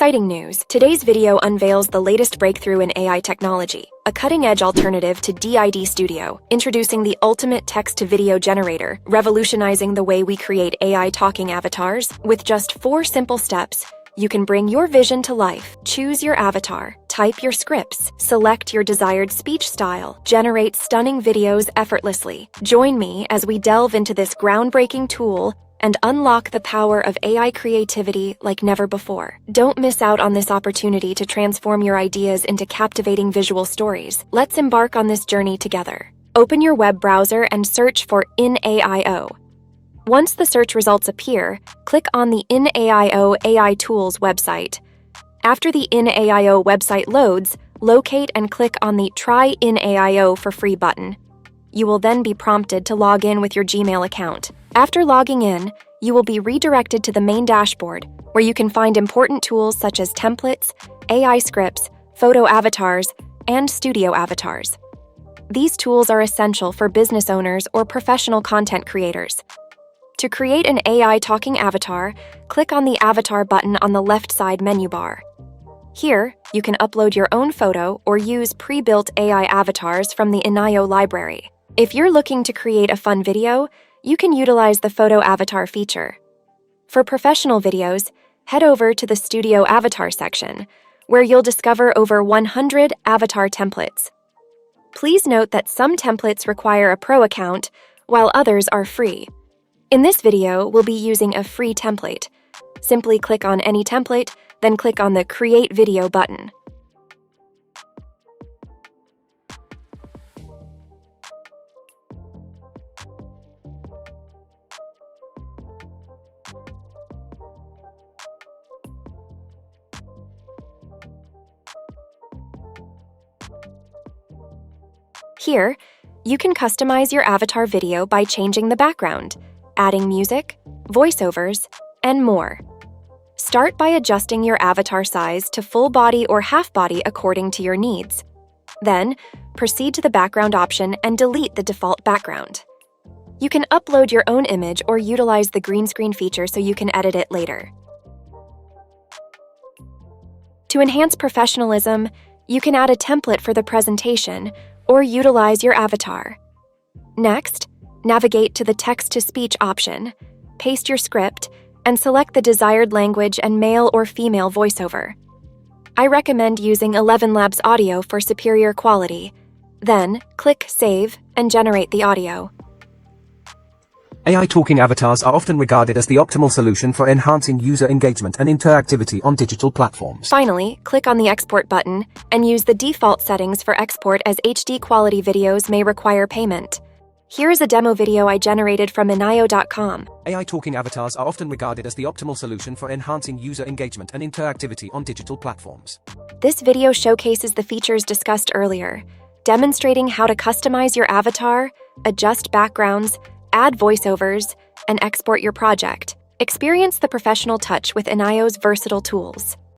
Exciting news! Today's video unveils the latest breakthrough in AI technology, a cutting-edge alternative to DID Studio, introducing the ultimate text-to-video generator, revolutionizing the way we create AI talking avatars. With just 4 simple steps, you can bring your vision to life. Choose your avatar, type your scripts, select your desired speech style, generate stunning videos effortlessly. Join me as we delve into this groundbreaking tool and unlock the power of AI creativity like never before. Don't miss out on this opportunity to transform your ideas into captivating visual stories. Let's embark on this journey together. Open your web browser and search for InAIO. Once the search results appear, click on the InAIO AI Tools website. After the InAIO website loads, locate and click on the Try InAIO for Free button. You will then be prompted to log in with your Gmail account. After logging in, you will be redirected to the main dashboard, where you can find important tools such as templates, AI scripts, photo avatars, and studio avatars. These tools are essential for business owners or professional content creators. To create an AI talking avatar, click on the Avatar button on the left side menu bar. Here, you can upload your own photo or use pre-built AI avatars from the InAIO library. If you're looking to create a fun video, you can utilize the Photo Avatar feature. For professional videos, head over to the Studio Avatar section, where you'll discover over 100 avatar templates. Please note that some templates require a pro account, while others are free. In this video, we'll be using a free template. Simply click on any template, then click on the Create Video button. Here, you can customize your avatar video by changing the background, adding music, voiceovers, and more. Start by adjusting your avatar size to full body or half body according to your needs. Then, proceed to the background option and delete the default background. You can upload your own image or utilize the green screen feature so you can edit it later. To enhance professionalism, you can add a template for the presentation or utilize your avatar. Next, navigate to the text-to-speech option, paste your script, and select the desired language and male or female voiceover. I recommend using 11 Labs audio for superior quality. Then, click Save and generate the audio. AI talking avatars are often regarded as the optimal solution for enhancing user engagement and interactivity on digital platforms. Finally, click on the Export button and use the default settings for export, as HD quality videos may require payment. Here is a demo video I generated from InAIO.com. AI talking avatars are often regarded as the optimal solution for enhancing user engagement and interactivity on digital platforms. This video showcases the features discussed earlier, demonstrating how to customize your avatar, adjust backgrounds, add voiceovers, and export your project. Experience the professional touch with InAIO's versatile tools.